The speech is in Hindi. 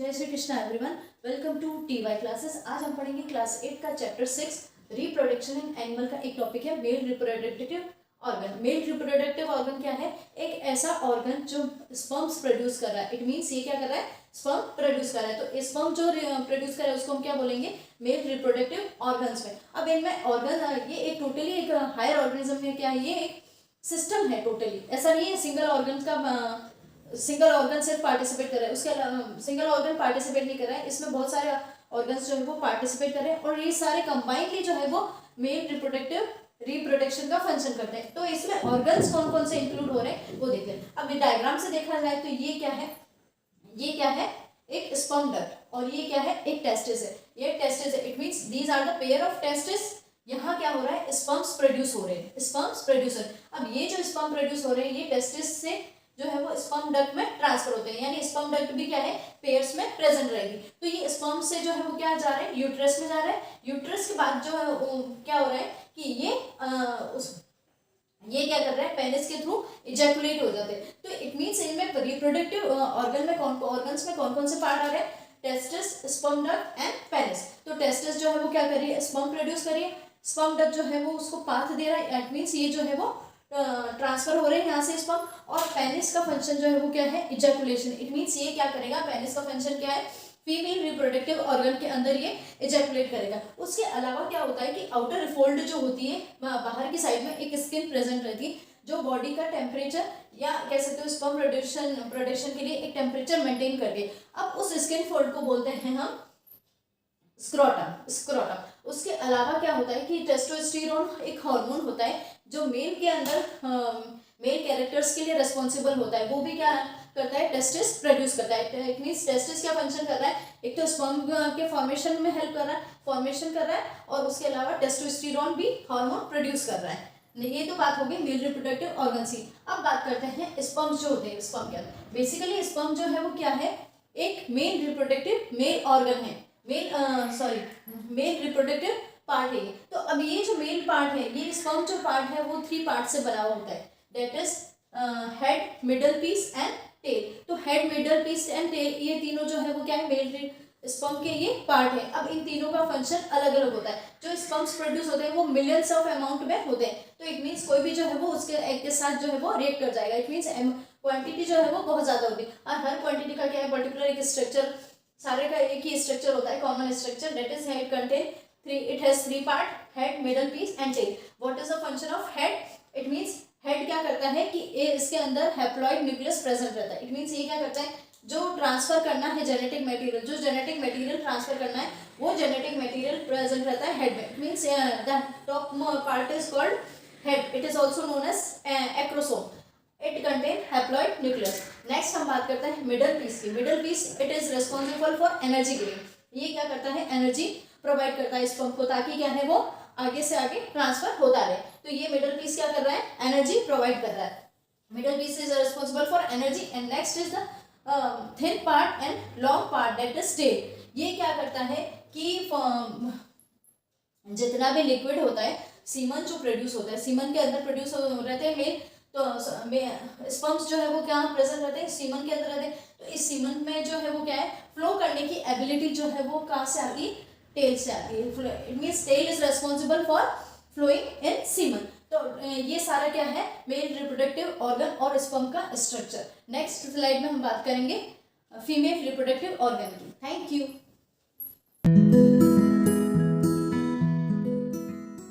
जय Shri Krishna everyone, welcome to TY classes. आज हम पढ़ेंगे क्लास 8 का चैप्टर 6 रिप्रोडक्शन इन एनिमल का एक टॉपिक है male reproductive organ. Mail reproductive organ क्या है? एक ऐसा ऑर्गन जो स्पर्म्स प्रोड्यूस कर रहा है। इट मीन्स ये क्या कर रहा है? स्पर्म प्रोड्यूस कर रहा है। तो स्पर्म जो प्रोड्यूस कर रहा है उसको हम क्या बोलेंगे? मेल रिप्रोडक्टिव ऑर्गन्स में। अब इनमें ऑर्गन ये एक टोटली एक हायर ऑर्गेनिज्म में क्या है, ये एक सिस्टम है टोटली। ऐसा नहीं है सिंगल ऑर्गन का सिंगल ऑर्गन सिर्फ पार्टिसिपेट कर रहा है, उसके अलावा सिंगल ऑर्गन पार्टिसिपेट नहीं कर रहा है। इसमें बहुत सारे ऑर्गन्स जो है वो पार्टिसिपेट कर रहे हैं और ये सारे कंबाइनली जो है वो मेल रिप्रोडक्शन का फंक्शन करते हैं। तो इसमें ऑर्गन्स कौन कौन से इंक्लूड हो रहे हैं वो देखते हैं। अब डायग्राम से देखा जाए तो ये क्या है? ये क्या है? एक स्पर्म डक्ट और ये क्या है? एक टेस्टिस है। ये टेस्टिस है। It means these are the pair of testis. यहाँ क्या हो रहा है? स्पर्म्स प्रोड्यूस हो रहे हैं, स्पर्म्स प्रोड्यूसर। अब ये जो स्पर्म प्रोड्यूस हो रहे हैं ये टेस्टिस से जो है वो स्पर्म डक्ट में ट्रांसफर होते हैं, यानी स्पर्म डक्ट भी क्या है? पेयर्स में प्रेजेंट रहेगी। तो ये स्पर्म से जो है वो क्या जा रहे हैं? यूट्रस में जा रहा है। यूट्रस के बाद जो है क्या हो रहा है कि ये क्या कर रहा है? पेनिस के थ्रू इजैकुलेट हो जाते हैं। तो इट मींस इनमें रिप्रोडक्टिव ऑर्गन में ऑर्गन्स में कौन कौन से पार्ट आ रहे हैं? Testis, sperm duct and penis. तो टेस्टिस जो है वो क्या कर रही है? स्पर्म प्रोड्यूस कर रही है। स्पर्म डक्ट जो है वो उसको पाथ दे रहा है। इट मींस ये जो है वो ट्रांसफर हो रहे हैं यहाँ से स्पर्म। और पेनिस का फंक्शन जो है वो क्या है? इजैकुलेशन। इट मींस ये क्या करेगा? पेनिस का फंक्शन क्या है? फीमेल रिप्रोडक्टिव ऑर्गन के अंदर ये इजैकुलेट करेगा। उसके अलावा क्या होता है कि आउटर फोल्ड जो होती है, बाहर की साइड में एक स्किन प्रेजेंट रहती है जो बॉडी का टेम्परेचर या कह सकते हो स्पर्म प्रोडक्शन के लिए एक टेम्परेचर मेंटेन करती है। अब उस स्किन फोल्ड को बोलते हैं हम स्क्रोटम। उसके अलावा क्या होता है कि टेस्टोस्टेरोन एक हार्मोन होता है जो मेल के अंदर मेल कैरेक्टर्स के लिए रिस्पॉन्सिबल होता है। वो भी क्या करता है? टेस्टिस प्रोड्यूस करता है। इट मींस टेस्टिस क्या फंक्शन कर रहा है? एक तो स्पर्म के फॉर्मेशन में हेल्प कर रहा है, फॉर्मेशन कर रहा है, और उसके अलावा टेस्टोस्टेरोन भी हार्मोन प्रोड्यूस कर रहा है। ये तो बात होगी मेल रिप्रोडक्टिव ऑर्गन्स की। अब बात करते हैं स्पर्म जो होते हैं। स्पर्म क्या है? बेसिकली स्पर्म जो है वो क्या है? एक मेल रिप्रोडक्टिव मेल ऑर्गन है, मेल रिप्रोडक्टिव पार्ट है। तो अब ये जो मेल पार्ट है, ये स्पर्म जो पार्ट है वो 3 पार्ट से बना होता है। That is head, middle piece and tail. तो head, middle piece and tail ये तीनों जो है वो क्या है? मेल स्पर्म के ये पार्ट है। अब इन तीनों का फंक्शन अलग अलग होता है। जो स्पर्म्स प्रोड्यूस होते हैं वो मिलियंस ऑफ अमाउंट में होते हैं। तो इट मीन्स कोई भी जो है वो उसके एग के साथ जो है वो रिएक्ट कर जाएगा। इट मीन्स क्वांटिटी जो है वो बहुत ज्यादा होती है और हर क्वांटिटी का क्या है? पर्टिकुलर एक स्ट्रक्चर, सारे का एक ही स्ट्रक्चर होता है, common structure. That is head contain it has 3 part, head, middle piece and tail. What is the function of head? It means head क्या करता है कि इसके अंदर हैप्लॉइड न्यूक्लियस प्रेजेंट रहता है। इट मींस ये क्या करता है? जो ट्रांसफर करना है जेनेटिक मटेरियल, जो जेनेटिक मटेरियल ट्रांसफर करना है वो जेनेटिक मटेरियल प्रेजेंट रहता है हेड में। It means the top part is called head. It is also known as acrosome. It contain haploid nucleus. Next हम बात करते हैं मिडल पीस की। Middle piece it is responsible for energy giving. ये क्या करता है? एनर्जी प्रोवाइड करता है स्पर्म को, ताकि क्या है वो आगे से आगे ट्रांसफर होता रहे। तो ये मिडल पीस क्या कर रहा है? एनर्जी प्रोवाइड कर रहा है। Middle piece is responsible for energy. And next is the thin part and long part, that is tail. ये क्या करता है कि जितना भी लिक्विड होता है, सीमन जो प्रोड्यूस होता है, सीमन के अंदर प्रोड्यूस रहते हैं मेल, तो स्पर्म्स जो है वो क्या प्रेजेंट रहते हैं? सीमन के अंदर रहते हैं। तो इस सीमन में जो है वो क्या है? फ्लो करने की एबिलिटी जो है वो कहाँ से आती है? टेल से आती है। It means tail is responsible for flowing in semen. तो ये सारा क्या है? मेल रिप्रोडक्टिव ऑर्गन और स्पर्म का स्ट्रक्चर। नेक्स्ट स्लाइड में हम बात करेंगे फीमेल रिप्रोडक्टिव ऑर्गन की। Thank you.